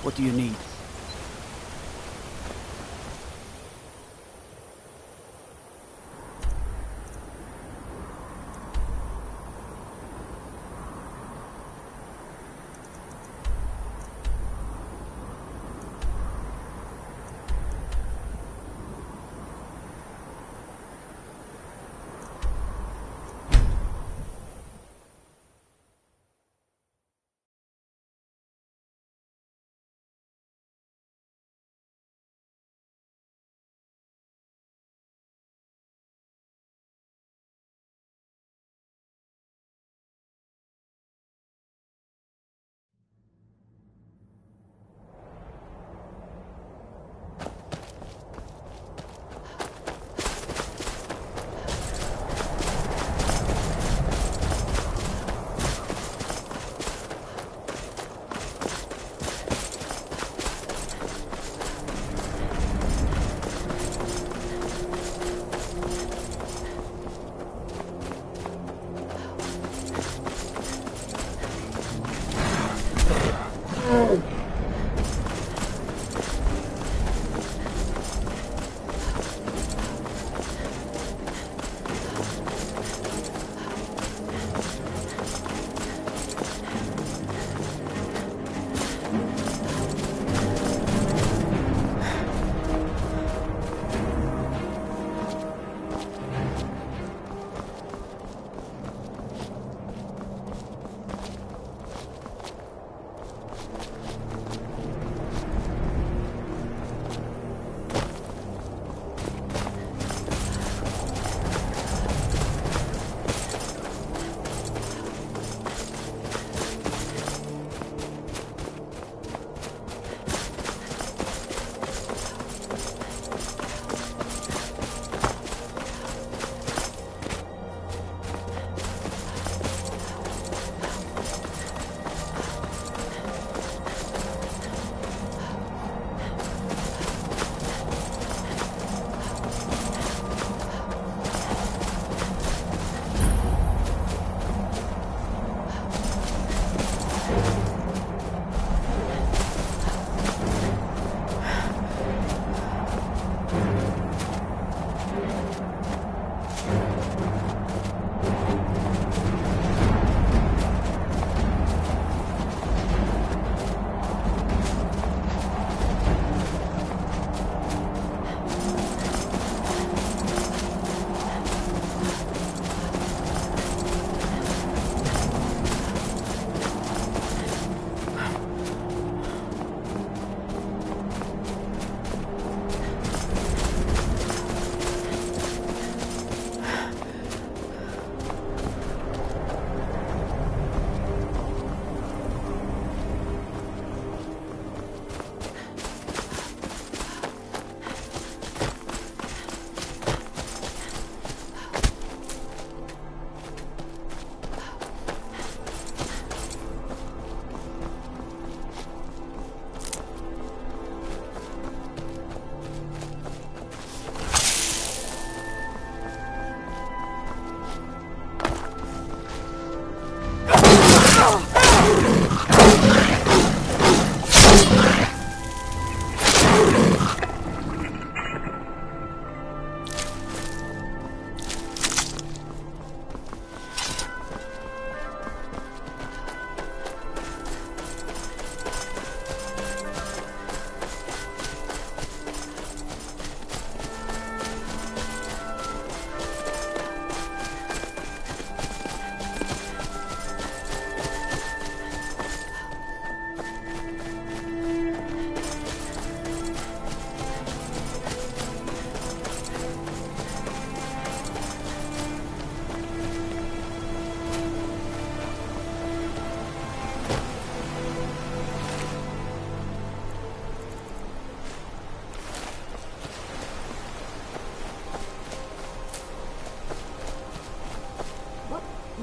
What do you need?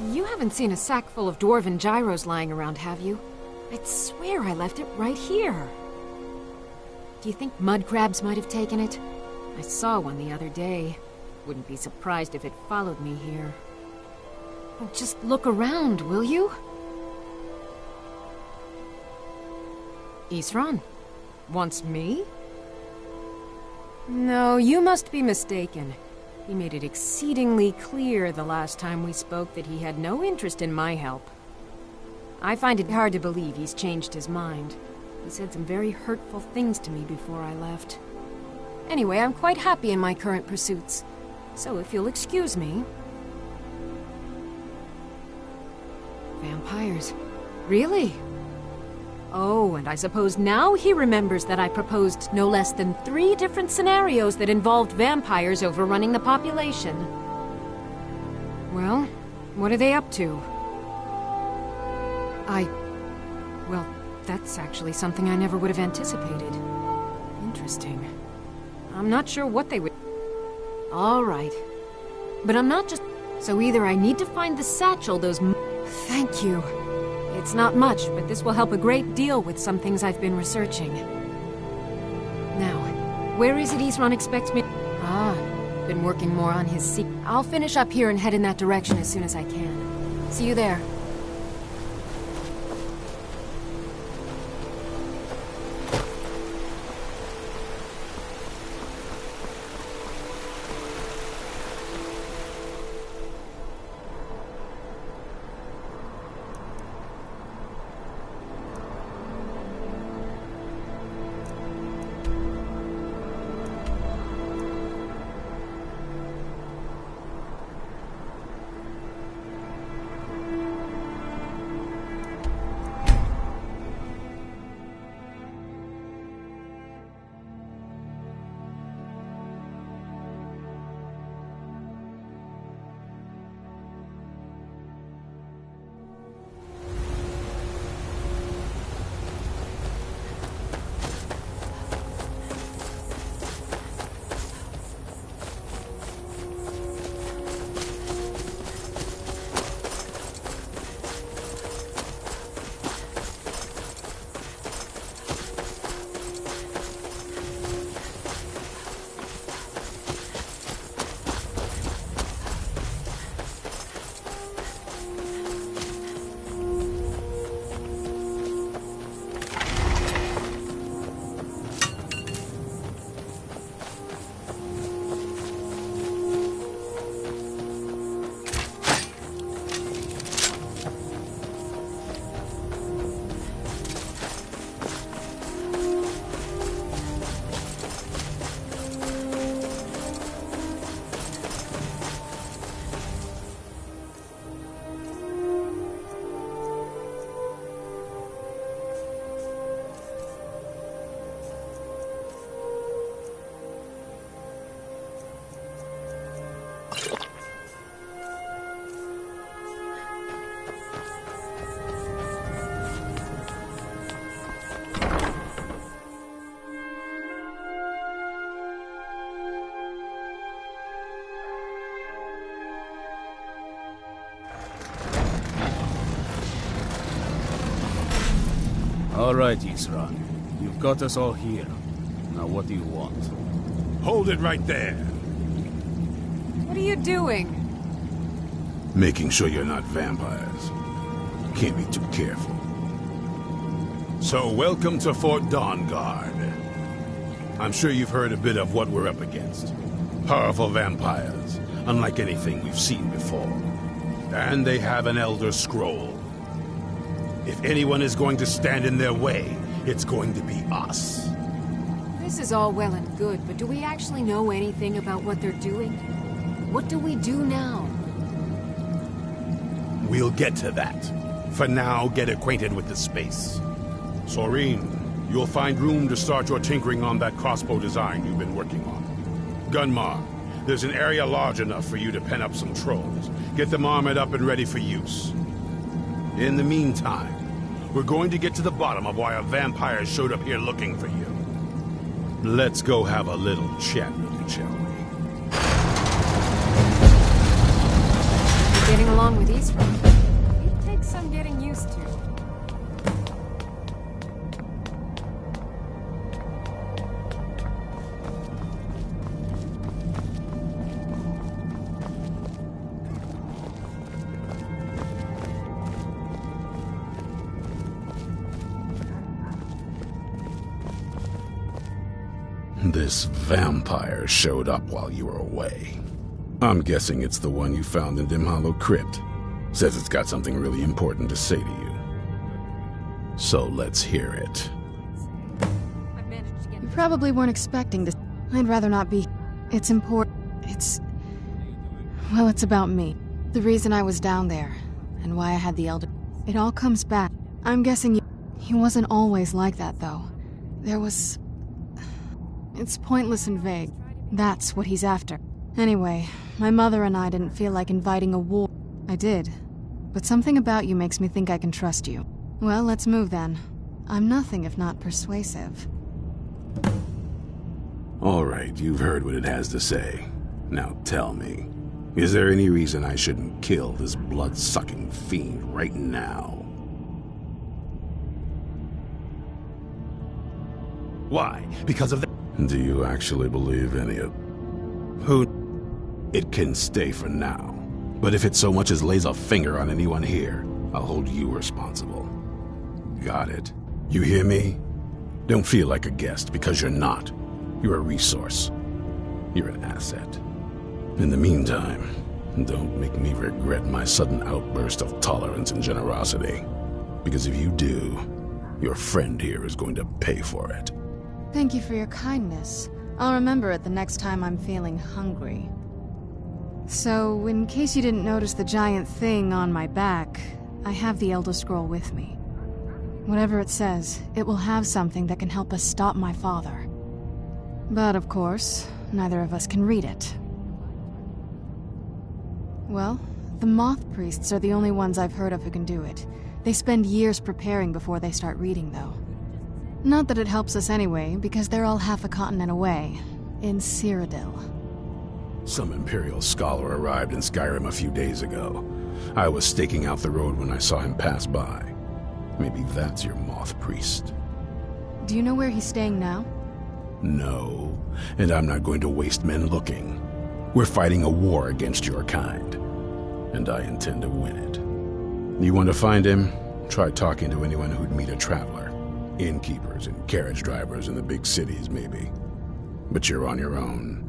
You haven't seen a sack full of dwarven gyros lying around, have you? I'd swear I left it right here. Do you think mud crabs might have taken it? I saw one the other day. Wouldn't be surprised if it followed me here. Oh, just look around, will you? Isran? Wants me? No, you must be mistaken. He made it exceedingly clear the last time we spoke that he had no interest in my help. I find it hard to believe he's changed his mind. He said some very hurtful things to me before I left. Anyway, I'm quite happy in my current pursuits. So if you'll excuse me... Vampires. Really? Oh, and I suppose now he remembers that I proposed no less than 3 different scenarios that involved vampires overrunning the population. Well, what are they up to? Well, that's actually something I never would have anticipated. Interesting. I'm not sure what they would... All right. But I'm not just... So either I need to find the satchel those... Thank you. It's not much, but this will help a great deal with some things I've been researching. Now, where is it Isran expects me? Ah, been working more on his secret. I'll finish up here and head in that direction as soon as I can. See you there. All right, Isran. You've got us all here. Now what do you want? Hold it right there. What are you doing? Making sure you're not vampires. Can't be too careful. So, welcome to Fort Dawnguard. I'm sure you've heard a bit of what we're up against. Powerful vampires, unlike anything we've seen before. And they have an Elder Scroll. If anyone is going to stand in their way, it's going to be us. This is all well and good, but do we actually know anything about what they're doing? What do we do now? We'll get to that. For now, get acquainted with the space. Soreen, you'll find room to start your tinkering on that crossbow design you've been working on. Gunmar, there's an area large enough for you to pen up some trolls. Get them armored up and ready for use. In the meantime, we're going to get to the bottom of why a vampire showed up here looking for you. Let's go have a little chat with you, shall we? You're getting along with Isran. It takes some getting used to. This vampire showed up while you were away. I'm guessing it's the one you found in Dim Hollow Crypt. Says it's got something really important to say to you. So let's hear it. You probably weren't expecting this. I'd rather not be. It's important. Well, it's about me. The reason I was down there, and why I had the Elder. It all comes back. I'm guessing he wasn't always like that, though. There was... It's pointless and vague. That's what he's after. Anyway, my mother and I didn't feel like inviting a war. I did. But something about you makes me think I can trust you. Well, let's move then. I'm nothing if not persuasive. All right, you've heard what it has to say. Now tell me, is there any reason I shouldn't kill this blood-sucking fiend right now? Why? Because of the... Do you actually believe any of... Who? It can stay for now. But if it so much as lays a finger on anyone here, I'll hold you responsible. Got it? You hear me? Don't feel like a guest, because you're not. You're a resource. You're an asset. In the meantime, don't make me regret my sudden outburst of tolerance and generosity. Because if you do, your friend here is going to pay for it. Thank you for your kindness. I'll remember it the next time I'm feeling hungry. So, in case you didn't notice the giant thing on my back, I have the Elder Scroll with me. Whatever it says, it will have something that can help us stop my father. But of course, neither of us can read it. Well, the Moth Priests are the only ones I've heard of who can do it. They spend years preparing before they start reading, though. Not that it helps us anyway, because they're all half a continent away, in Cyrodiil. Some Imperial scholar arrived in Skyrim a few days ago. I was staking out the road when I saw him pass by. Maybe that's your Moth Priest. Do you know where he's staying now? No, and I'm not going to waste men looking. We're fighting a war against your kind, and I intend to win it. You want to find him? Try talking to anyone who'd meet a traveler. Innkeepers and carriage drivers in the big cities, maybe. But you're on your own.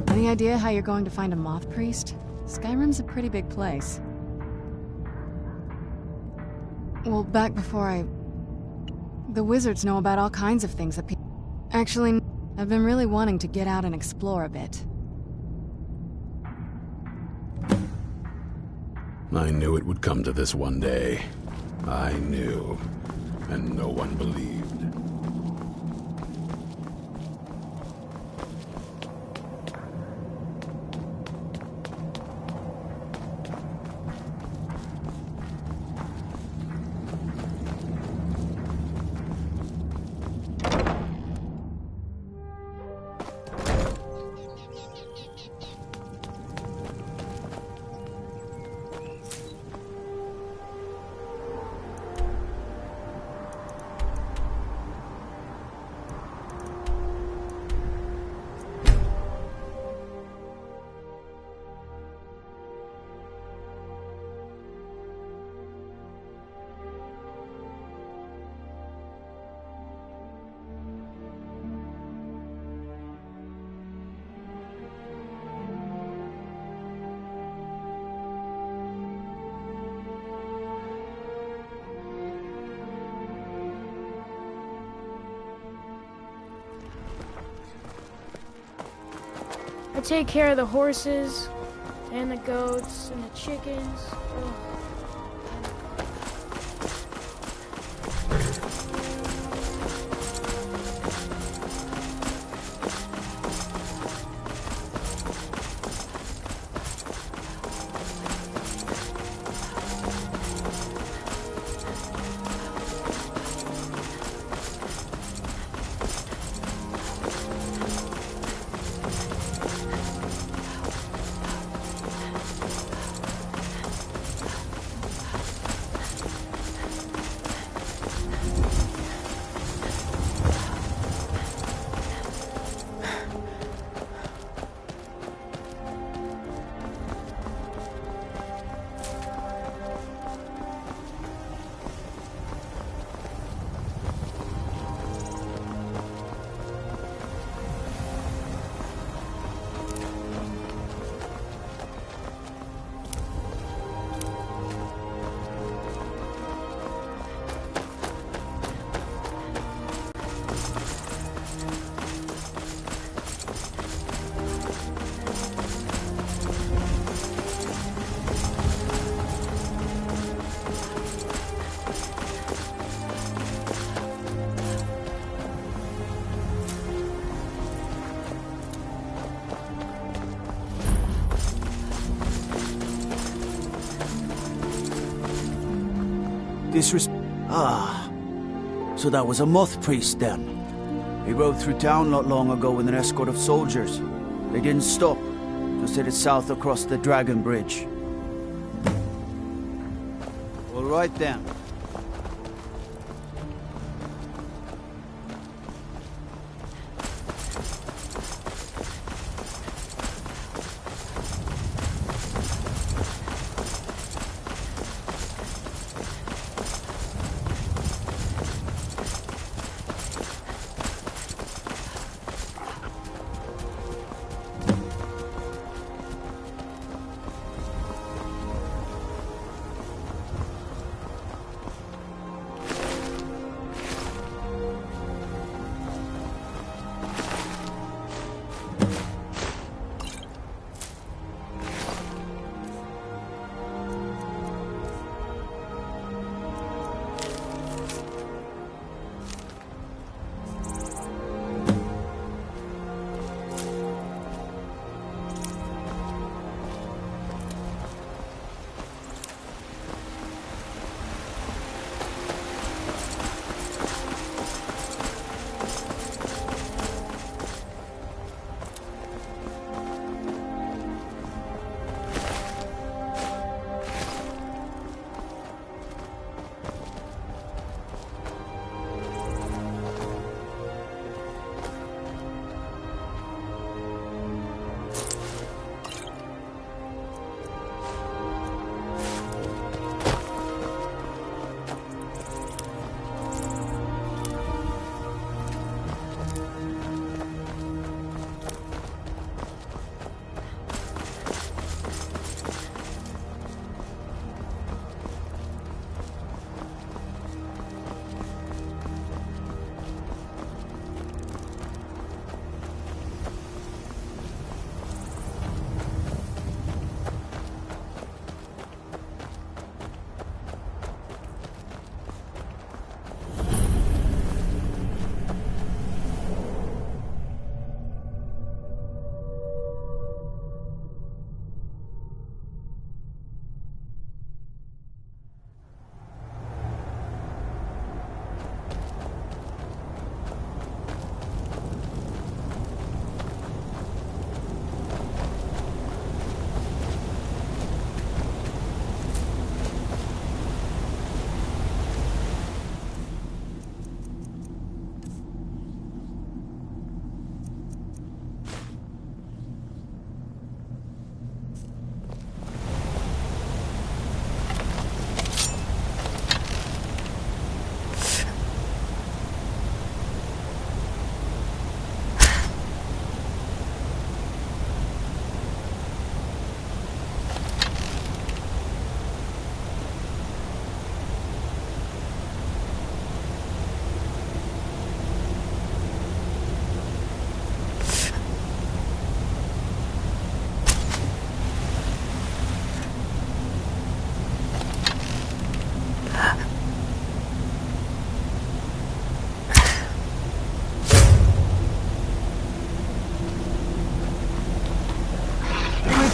Any idea how you're going to find a Moth Priest? Skyrim's a pretty big place. Well, back before the wizards know about all kinds of things that people... Actually, I've been really wanting to get out and explore a bit. I knew it would come to this one day. I knew, and no one believed. I take care of the horses, and the goats, and the chickens. Ugh. Ah, so that was a moth priest then. He rode through town not long ago with an escort of soldiers. They didn't stop, just headed south across the Dragon Bridge. All right then.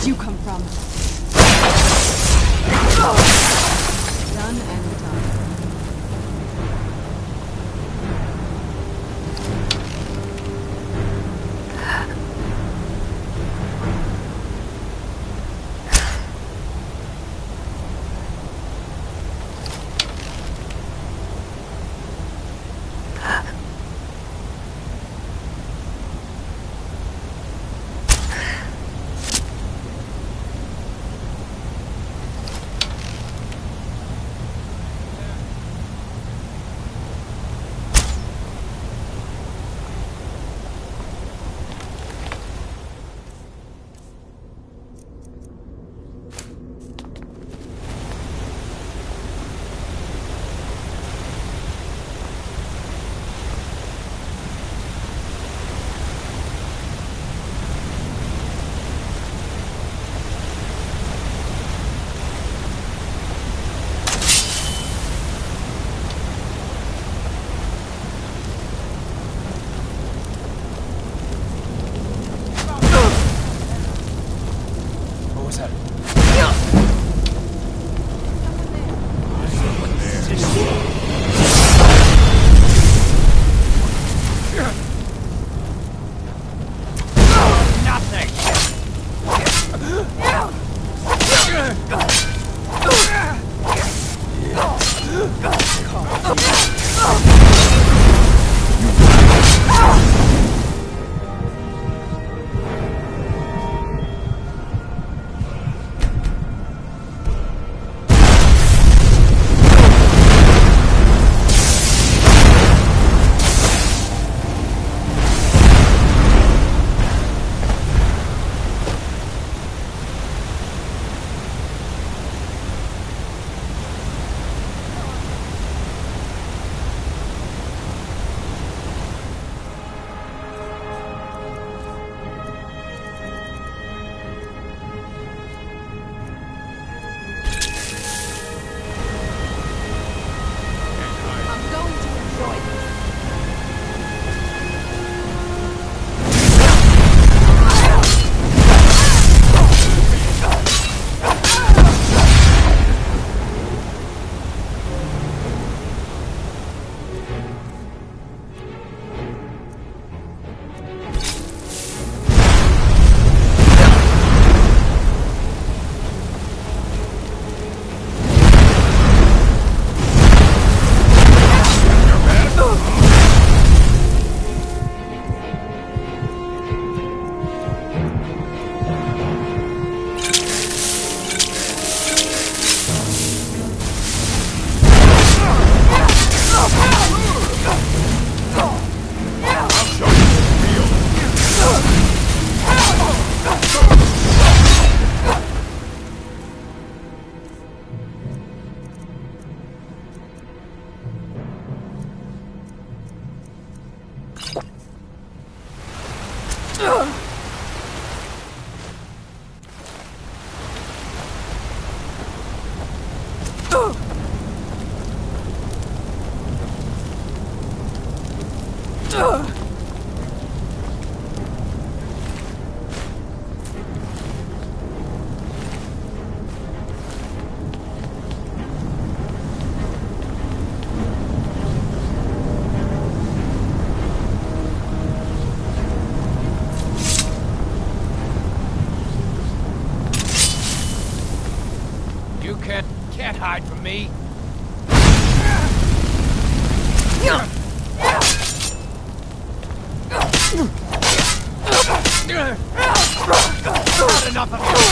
You come from. Done and done. You can't hide from me. Not enough of you.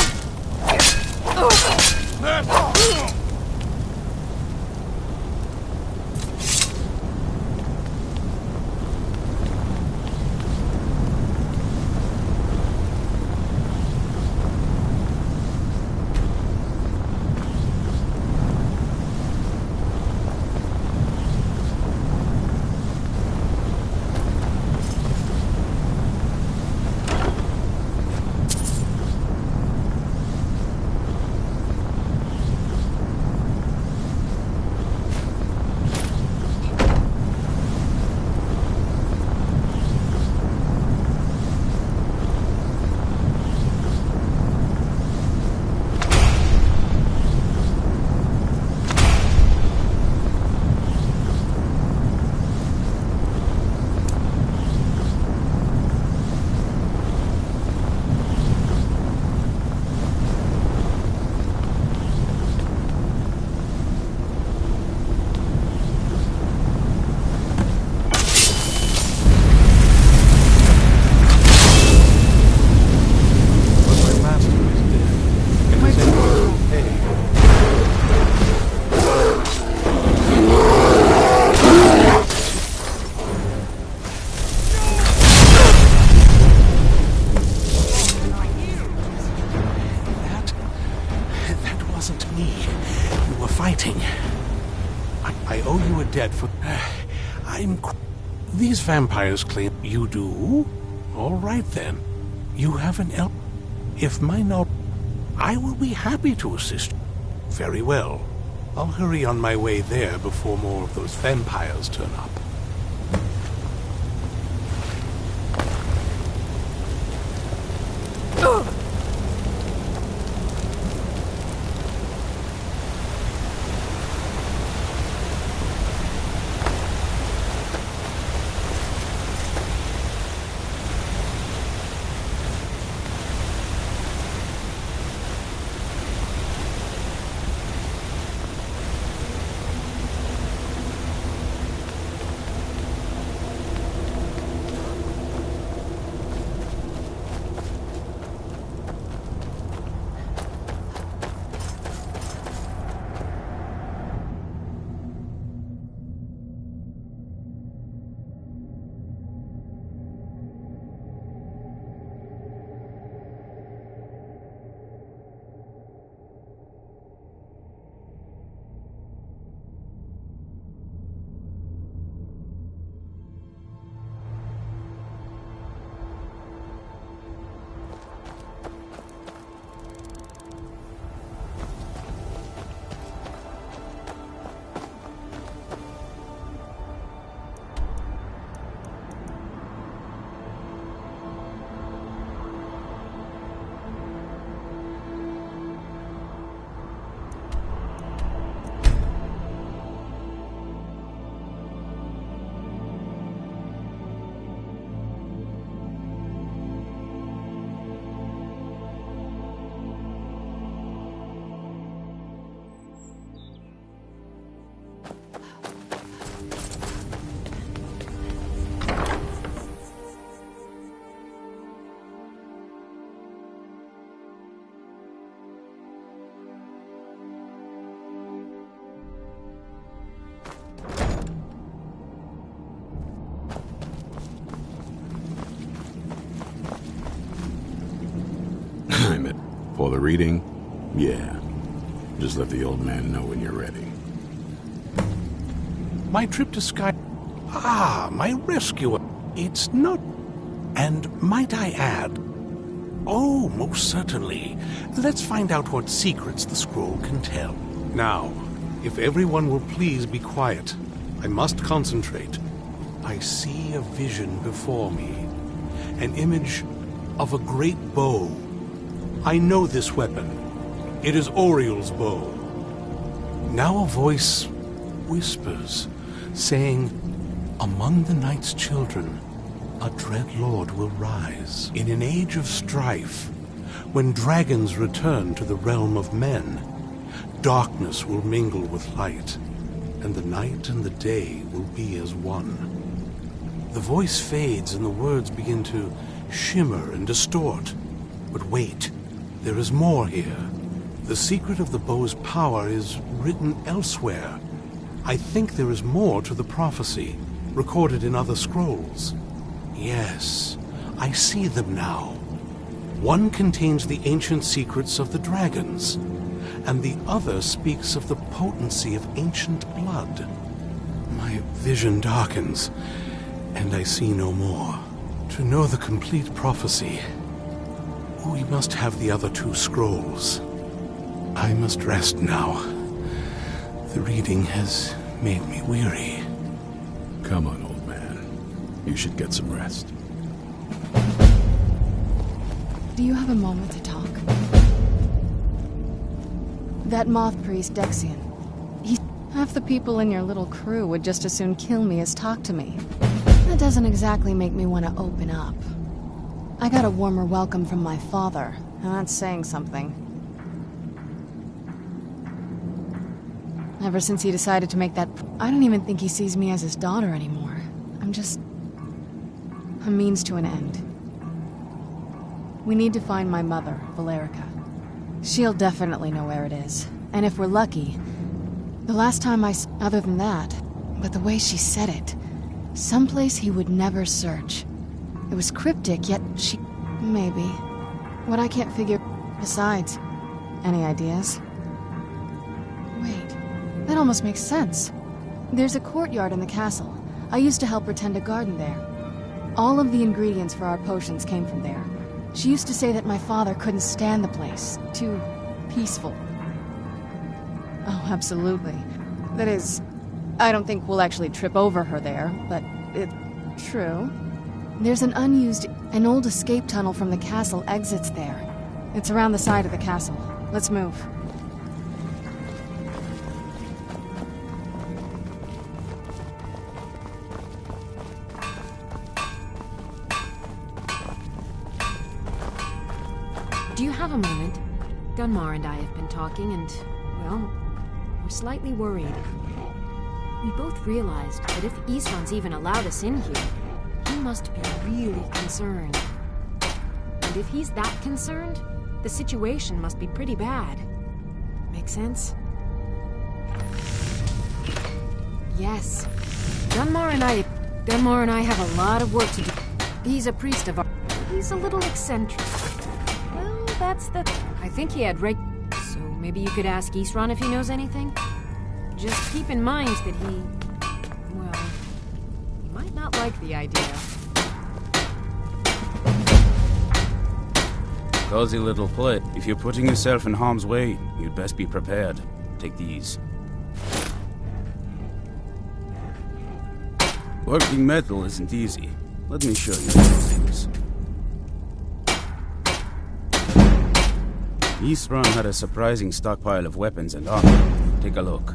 I owe you a debt for... These vampires claim you do? All right, then. You have an elf. If mine are... I will be happy to assist you. Very well. I'll hurry on my way there before more of those vampires turn up. For the reading? Yeah. Just let the old man know when you're ready. My trip to Sky... Ah, my rescuer. It's not... And might I add... Oh, most certainly. Let's find out what secrets the scroll can tell. Now, if everyone will please be quiet, I must concentrate. I see a vision before me. An image of a great bow. I know this weapon. It is Oriel's bow. Now a voice whispers, saying, "Among the night's children, a dread lord will rise. In an age of strife, when dragons return to the realm of men, darkness will mingle with light, and the night and the day will be as one." The voice fades and the words begin to shimmer and distort. But wait, there is more here. The secret of the bow's power is written elsewhere. I think there is more to the prophecy, recorded in other scrolls. Yes, I see them now. One contains the ancient secrets of the dragons, and the other speaks of the potency of ancient blood. My vision darkens, and I see no more. To know the complete prophecy, we must have the other two scrolls. I must rest now. The reading has made me weary. Come on, old man. You should get some rest. Do you have a moment to talk? That moth priest, Dexian. Half the people in your little crew would just as soon kill me as talk to me. That doesn't exactly make me want to open up. I got a warmer welcome from my father, and that's saying something. Ever since he decided to make that... I don't even think he sees me as his daughter anymore. I'm just... a means to an end. We need to find my mother, Valerica. She'll definitely know where it is. And if we're lucky... The last time other than that... But the way she said it... Someplace he would never search. It was cryptic, yet she... Maybe. What I can't figure... Besides... Any ideas? Wait... That almost makes sense. There's a courtyard in the castle. I used to help her tend a garden there. All of the ingredients for our potions came from there. She used to say that my father couldn't stand the place. Too peaceful. Oh, absolutely. That is, I don't think we'll actually trip over her there, but it's true. There's an old escape tunnel from the castle exits there. It's around the side of the castle. Let's move. Do you have a moment? Gunmar and I have been talking and, well, we're slightly worried. We both realized that if Isran's even allowed us in here, he must be really concerned. And if he's that concerned, the situation must be pretty bad. Make sense? Yes. Gunmar and I have a lot of work to do. He's a priest of our... He's a little eccentric. Well, that's the... I think he had so maybe you could ask Isran if he knows anything? Just keep in mind that he... well, he might not like the idea. Cozy little play. If you're putting yourself in harm's way, you'd best be prepared. Take these. Working metal isn't easy. Let me show you some things. Isran had a surprising stockpile of weapons and armor. Take a look.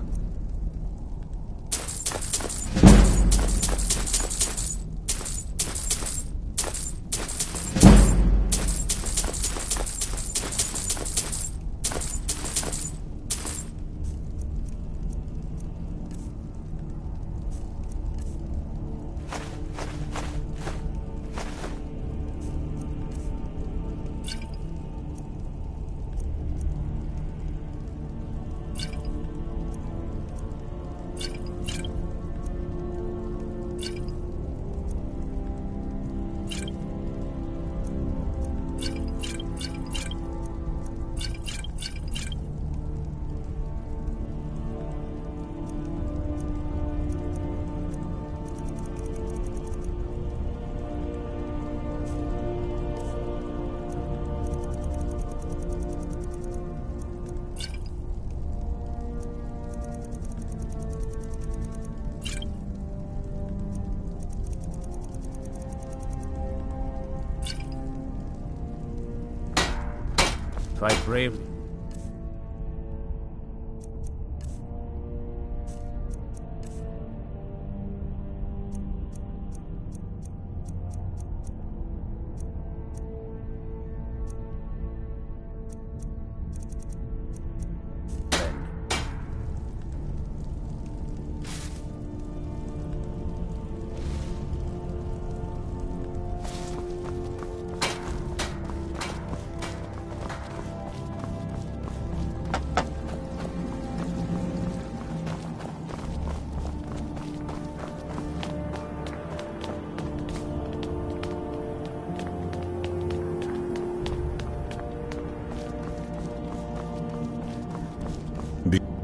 Fight bravely.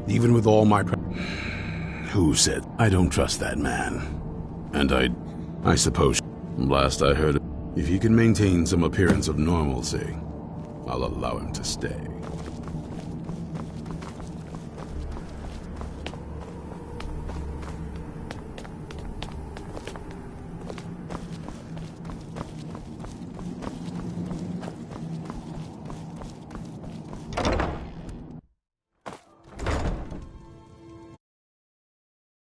Even with all my Who said I don't trust that man? And I suppose last I heard, if he can maintain some appearance of normalcy, I'll allow him to stay.